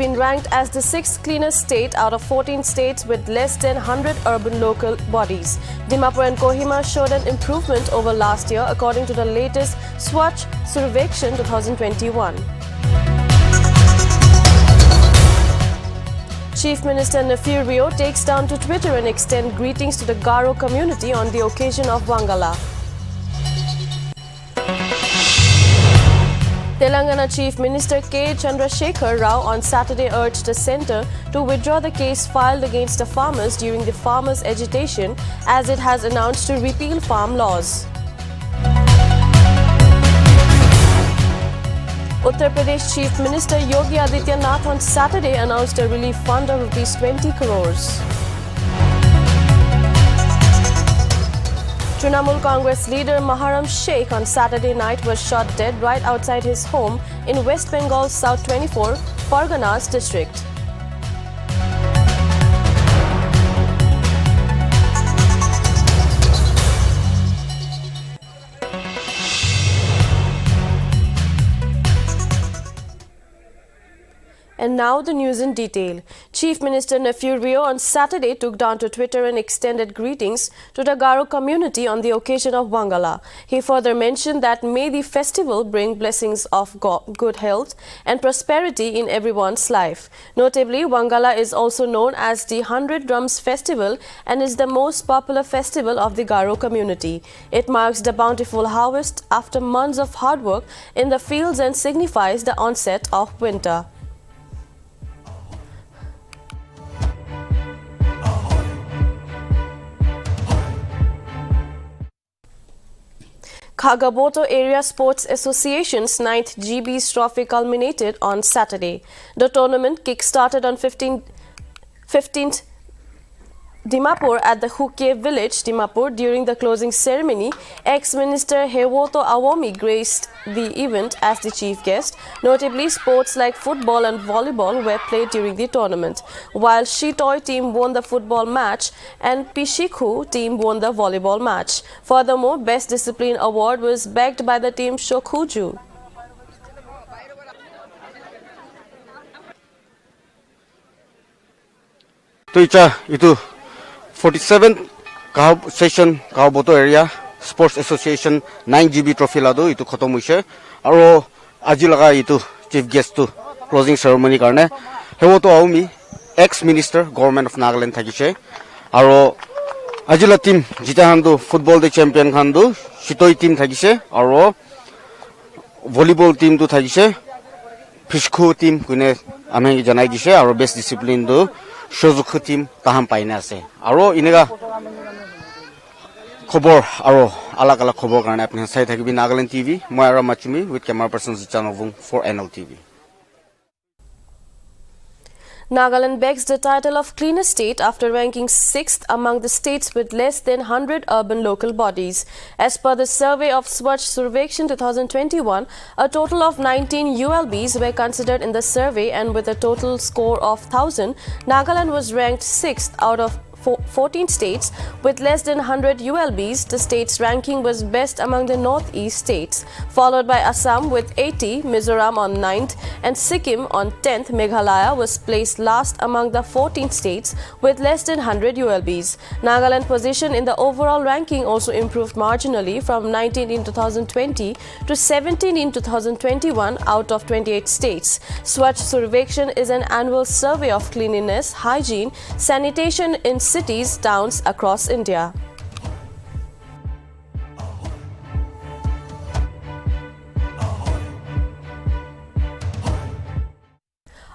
been ranked as the 6th cleanest state out of 14 states with less than 100 urban local bodies. Dimapur and Kohima showed an improvement over last year according to the latest Swachh Survekshan 2021. Chief Minister Nltv takes down to Twitter and extends greetings to the Garo community on the occasion of Wangala. Telangana Chief Minister K. Chandrasekhar Rao on Saturday urged the centre to withdraw the case filed against the farmers during the farmers' agitation as it has announced to repeal farm laws. Uttar Pradesh Chief Minister Yogi Adityanath on Saturday announced a relief fund of Rs 20 crores. Trinamool Congress leader Maharam Sheikh on Saturday night was shot dead right outside his home in West Bengal's South 24 Parganas district. And now the news in detail. Chief Minister Nltv on Saturday took down to Twitter and extended greetings to the Garo community on the occasion of Wangala. He further mentioned that may the festival bring blessings of good health and prosperity in everyone's life. Notably, Wangala is also known as the 100 Drums Festival and is the most popular festival of the Garo community. It marks the bountiful harvest after months of hard work in the fields and signifies the onset of winter. Khagaboto Area Sports Association's 9th GB's trophy culminated on Saturday. The tournament kick-started on 15th Dimapur at the Huke village, Dimapur. During the closing ceremony, ex-minister Hewoto Awomi graced the event as the chief guest. Notably, sports like football and volleyball were played during the tournament, while Shitoy team won the football match and Pishikhu team won the volleyball match. Furthermore, Best Discipline Award was bagged by the team Shokhuju. Itu 47th session Khagaboto Area Sports Association 9GB trophy lado itu khatam hoise aro aji laga itu chief guest to closing ceremony karne Hewoto Awomi ex minister government of Nagaland thakise aro ajila team jita handu football the champion khandu Shitoi team thakise aro volleyball team tu thakise Pishku team kune ame janai dise aro best discipline do Shozukhu team taham paina ase aro inega khobor aro alag khobor karone apni sai thakibi Nagaland TV moi aro machumi with camera person Zichanovung for Nltv. Nagaland begs the title of cleanest state after ranking 6th among the states with less than 100 urban local bodies. As per the survey of Swachh Survekshan 2021, a total of 19 ULBs were considered in the survey, and with a total score of 1000, Nagaland was ranked 6th out of 14 states with less than 100 ULBs. The state's ranking was best among the northeast states, followed by Assam with 80, Mizoram on 9th, and Sikkim on 10th. Meghalaya was placed last among the 14 states with less than 100 ULBs. Nagaland's position in the overall ranking also improved marginally from 19 in 2020 to 17 in 2021 out of 28 states. Swachh Survekshan is an annual survey of cleanliness, hygiene, sanitation in cities, towns across India.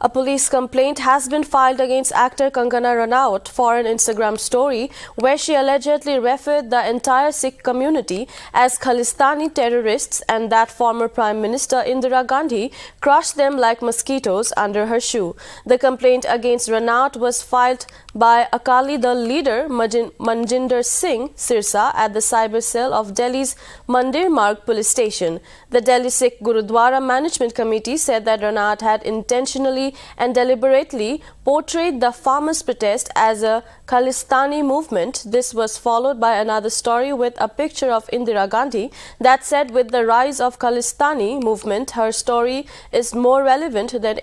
A police complaint has been filed against actor Kangana for an Instagram story where she allegedly referred the entire Sikh community as Khalistani terrorists and that former Prime Minister Indira Gandhi crushed them like mosquitoes under her shoe. The complaint against Ranawat was filed by Akali Dal leader Manjinder Singh Sirsa at the cyber cell of Delhi's Mandir Marg police station. The Delhi Sikh Gurudwara Management Committee said that Ranawat had intentionally and deliberately portrayed the farmers' protest as a Khalistani movement. This was followed by another story with a picture of Indira Gandhi that said, with the rise of Khalistani movement, her story is more relevant than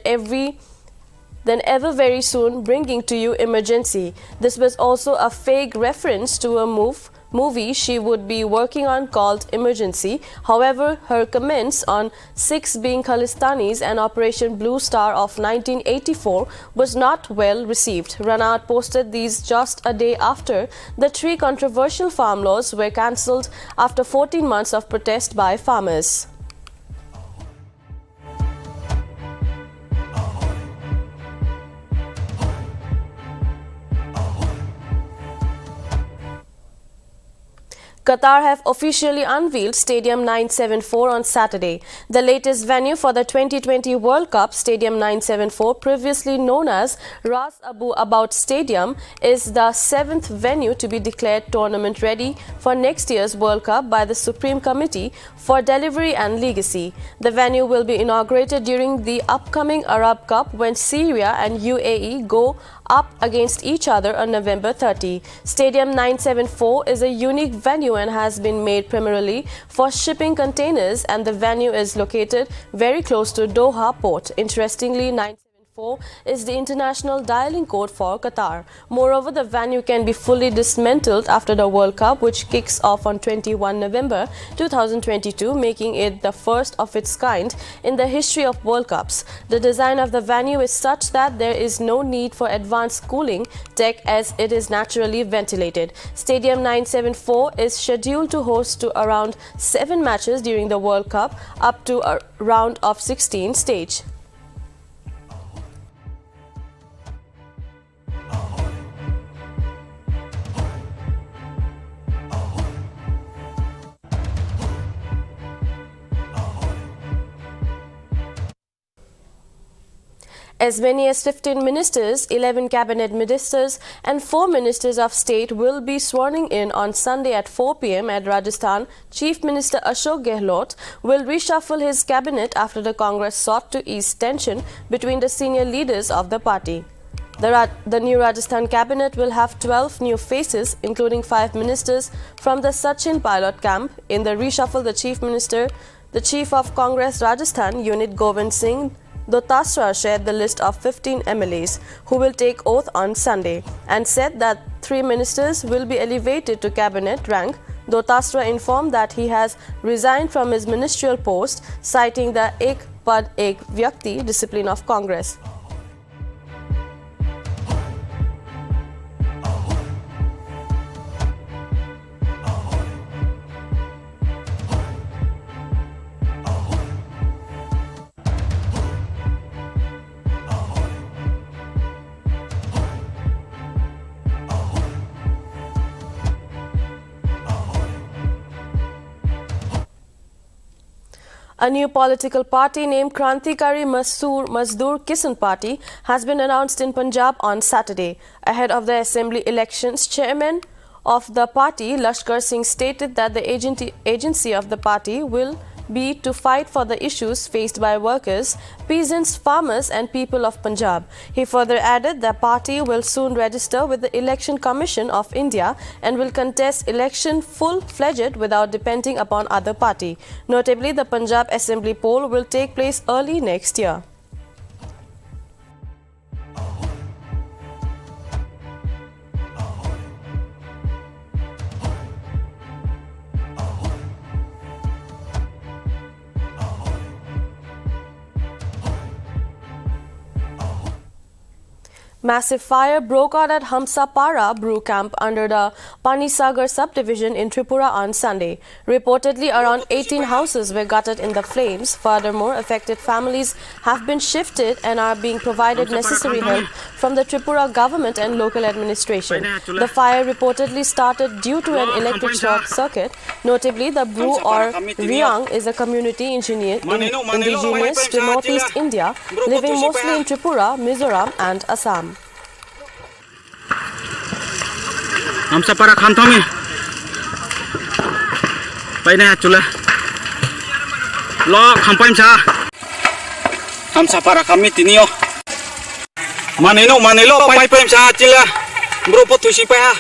then ever very soon bringing to you emergency. This was also a fake reference to a movie she would be working on called Emergency. However, her comments on 6 being Khalistanis and Operation Blue Star of 1984 was not well received. Ranat posted these just a day after the 3 controversial farm laws were cancelled after 14 months of protest by farmers. Qatar have officially unveiled Stadium 974 on Saturday. The latest venue for the 2020 World Cup, Stadium 974, previously known as Ras Abu About Stadium, is the 7th venue to be declared tournament ready for next year's World Cup by the Supreme Committee for Delivery and Legacy. The venue will be inaugurated during the upcoming Arab Cup when Syria and UAE go up against each other on November 30. Stadium 974 is a unique venue and has been made primarily for shipping containers, and the venue is located very close to Doha port. Interestingly, 974 is the international dialing code for Qatar. Moreover, the venue can be fully dismantled after the World Cup, which kicks off on 21 November 2022, making it the first of its kind in the history of World Cups. The design of the venue is such that there is no need for advanced cooling tech as it is naturally ventilated. Stadium 974 is scheduled to host to around 7 matches during the World Cup up to a round of 16 stage. As many as 15 ministers, 11 cabinet ministers and 4 ministers of state will be sworn in on Sunday at 4 p.m. at Rajasthan. Chief Minister Ashok Gehlot will reshuffle his cabinet after the Congress sought to ease tension between the senior leaders of the party. The new Rajasthan cabinet will have 12 new faces, including 5 ministers from the Sachin pilot camp. In the reshuffle, the Chief of Congress Rajasthan unit Govind Singh Dotasra shared the list of 15 MLAs who will take oath on Sunday and said that 3 ministers will be elevated to cabinet rank. Dotasra informed that he has resigned from his ministerial post, citing the Ek Pad Ek Vyakti discipline of Congress. A new political party named Krantikari Mazdoor Kisan Party has been announced in Punjab on Saturday. Ahead of the assembly elections, chairman of the party, Lashkar Singh, stated that the agency of the party will be to fight for the issues faced by workers, peasants, farmers and people of Punjab. He further added the party will soon register with the Election Commission of India and will contest election full-fledged without depending upon other party. Notably, the Punjab Assembly poll will take place early next year. Massive fire broke out at Hamsapara brew camp under the Panisagar subdivision in Tripura on Sunday. Reportedly, around 18 houses were gutted in the flames. Furthermore, affected families have been shifted and are being provided necessary help from the Tripura government and local administration. The fire reportedly started due to an electric short circuit. Notably, the brew or Riang is a community indigenous to northeast India, living mostly in Tripura, Mizoram and Assam. Hamsapara khantami paina chula lo khampaim cha Hamsapara kami tinio manelo pai paim cha chila bro pothusi pa ha.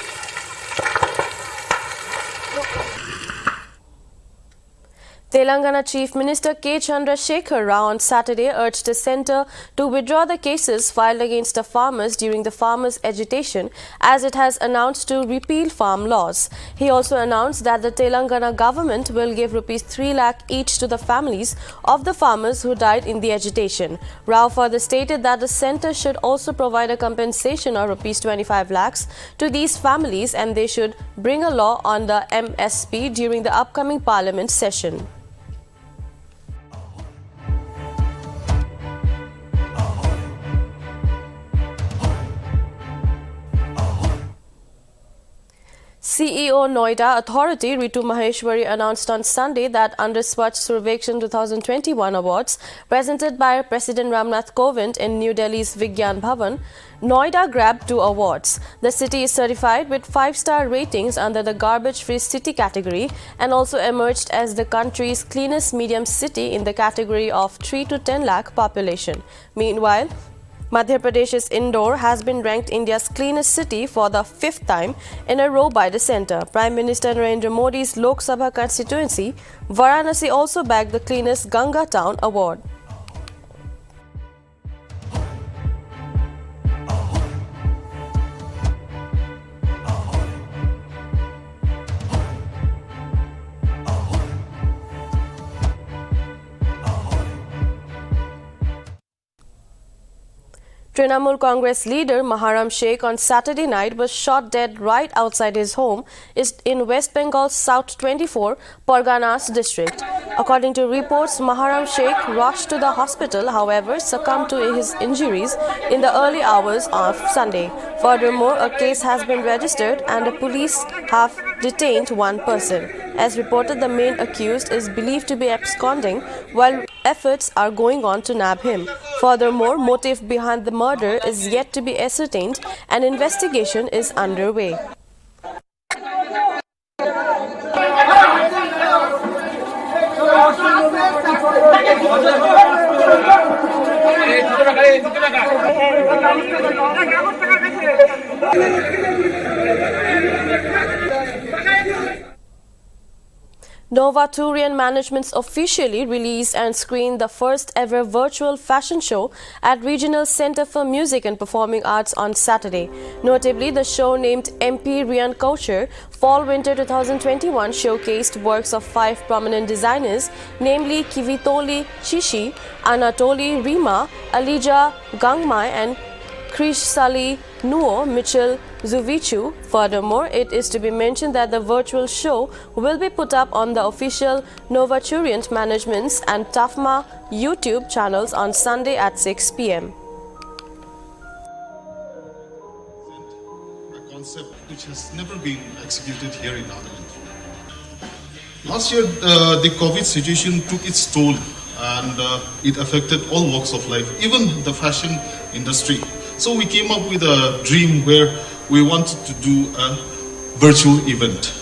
Telangana Chief Minister K. Chandrasekhar Rao on Saturday urged the centre to withdraw the cases filed against the farmers during the farmers' agitation, as it has announced to repeal farm laws. He also announced that the Telangana government will give rupees 3 lakh each to the families of the farmers who died in the agitation. Rao further stated that the centre should also provide a compensation of rupees 25 lakhs to these families, and they should bring a law on the MSP during the upcoming parliament session. CEO Noida Authority Ritu Maheshwari announced on Sunday that under Swachh Survekshan 2021 awards presented by President Ramnath Kovind in New Delhi's Vigyan Bhavan, Noida grabbed 2 awards. The city is certified with 5-star ratings under the garbage-free city category and also emerged as the country's cleanest medium city in the category of 3 to 10 lakh population. Meanwhile, Madhya Pradesh's Indore has been ranked India's cleanest city for the 5th time in a row by the centre. Prime Minister Narendra Modi's Lok Sabha constituency, Varanasi, also bagged the cleanest Ganga Town award. Trinamool Congress leader Maharam Sheikh on Saturday night was shot dead right outside his home in West Bengal's South 24 Parganas district. According to reports, Maharam Sheikh rushed to the hospital, however, succumbed to his injuries in the early hours of Sunday. Furthermore, a case has been registered and the police have detained 1 person. As reported, the main accused is believed to be absconding while efforts are going on to nab him. Furthermore, motive behind the murder is yet to be ascertained and investigation is underway. Nova Turian Management's officially released and screened the first ever virtual fashion show at Regional Centre for Music and Performing Arts on Saturday. Notably, the show named MP Rian Culture Fall Winter 2021 showcased works of 5 prominent designers, namely Kivitoli Chishi, Anatoly Rima, Alija Gangmai and Krishsali Nuo Mitchell Zuvichu. Furthermore, it is to be mentioned that the virtual show will be put up on the official Nova Turian Management's and TAFMA YouTube channels on Sunday at 6 p.m. A concept which has never been executed here in Nagaland. Last year, the COVID situation took its toll and it affected all walks of life, even the fashion industry. So we came up with a dream where we wanted to do a virtual event.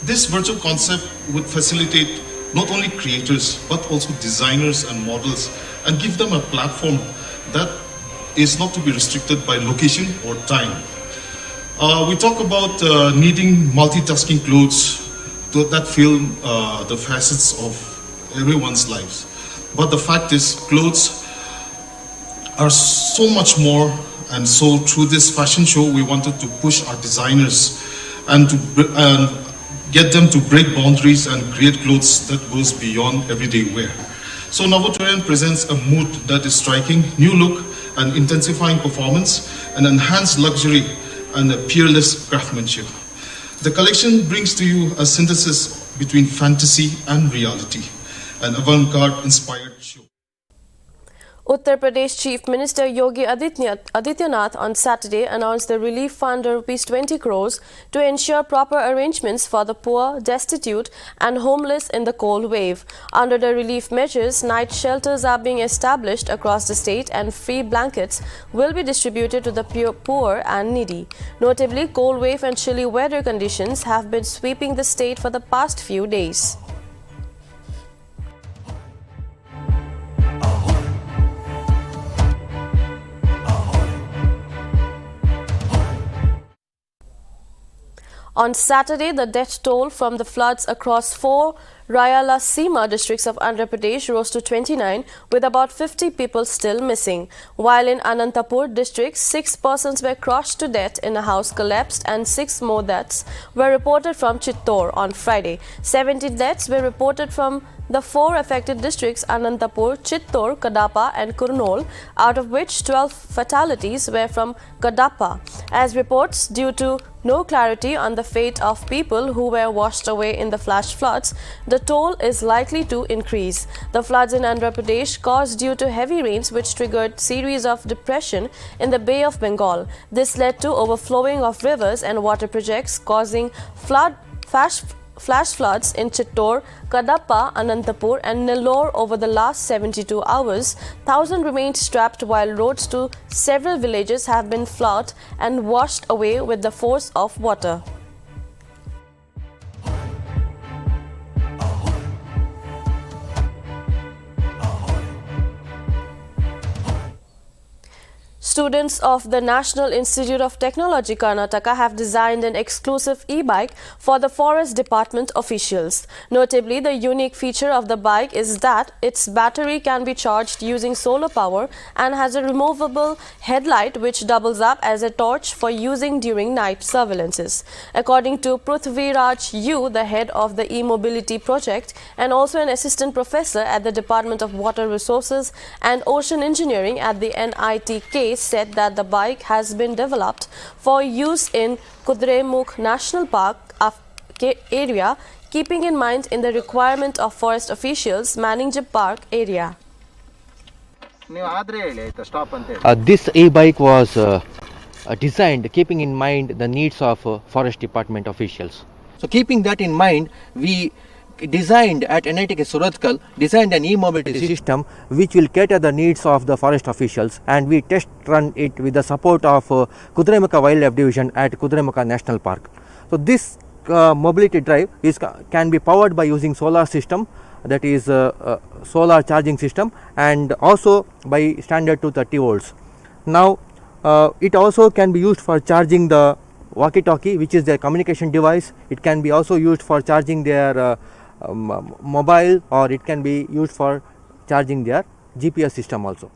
This virtual concept would facilitate not only creators but also designers and models and give them a platform that is not to be restricted by location or time. We talk about needing multitasking clothes that fill the facets of everyone's lives. But the fact is, clothes are so much more, and so through this fashion show we wanted to push our designers and to get them to break boundaries and create clothes that goes beyond everyday wear. So Nova Turian presents a mood that is striking, new look and intensifying performance, and enhanced luxury and a peerless craftsmanship. The collection brings to you a synthesis between fantasy and reality, an avant-garde inspired show. Uttar Pradesh Chief Minister Yogi Adityanath on Saturday announced the relief fund of Rs 20 crores to ensure proper arrangements for the poor, destitute and homeless in the cold wave. Under the relief measures, night shelters are being established across the state and free blankets will be distributed to the poor and needy. Notably, cold wave and chilly weather conditions have been sweeping the state for the past few days. On Saturday, the death toll from the floods across 4 Rayalaseema districts of Andhra Pradesh rose to 29, with about 50 people still missing. While in Anantapur district, 6 persons were crushed to death in a house collapsed and 6 more deaths were reported from Chittor on Friday. 70 deaths were reported from the 4 affected districts Anantapur, Chittor, Kadapa and Kurnool, out of which 12 fatalities were from Kadapa. As reports due to no clarity on the fate of people who were washed away in the flash floods, the toll is likely to increase. The floods in Andhra Pradesh caused due to heavy rains which triggered series of depression in the Bay of Bengal. This led to overflowing of rivers and water projects causing flash floods in Chittor, Kadapa, Anantapur and Nellore over the last 72 hours. Thousands remained trapped while roads to several villages have been flooded and washed away with the force of water. Students of the National Institute of Technology, Karnataka have designed an exclusive e-bike for the Forest Department officials. Notably, the unique feature of the bike is that its battery can be charged using solar power and has a removable headlight which doubles up as a torch for using during night surveillances. According to Prithviraj U, the head of the e-mobility project and also an assistant professor at the Department of Water Resources and Ocean Engineering at the NITK, said that the bike has been developed for use in Kudremukh National Park area, keeping in mind in the requirement of forest officials manning the park area. This e-bike was designed keeping in mind the needs of forest department officials. So keeping that in mind, we designed at NITK Surathkal an e-mobility system which will cater the needs of the forest officials, and we test run it with the support of Kudremukh Wildlife Division at Kudremukh National Park. So this mobility drive can be powered by using solar system, that is solar charging system, and also by standard 230 volts. Now it also can be used for charging the walkie-talkie, which is their communication device. It can be also used for charging their mobile, or it can be used for charging their GPS system also.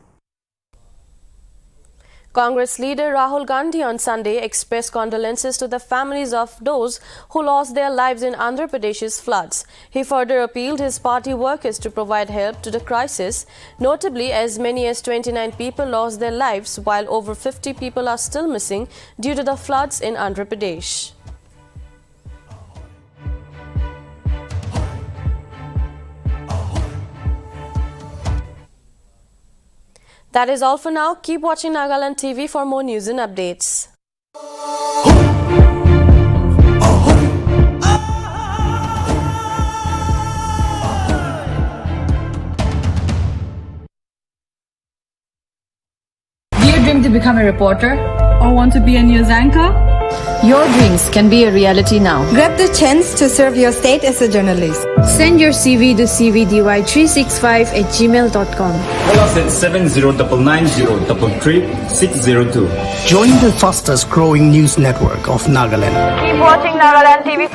Congress leader Rahul Gandhi on Sunday expressed condolences to the families of those who lost their lives in Andhra Pradesh's floods. He further appealed his party workers to provide help to the crisis. Notably, as many as 29 people lost their lives, while over 50 people are still missing due to the floods in Andhra Pradesh. That is all for now. Keep watching Nagaland TV for more news and updates. Do you dream to become a reporter? Or want to be a news anchor? Your dreams can be a reality now. Grab the chance to serve your state as a journalist. Send your CV to cvdy365@gmail.com. Call us at 70-990-33602. Join the fastest growing news network of Nagaland. Keep watching Nagaland TV.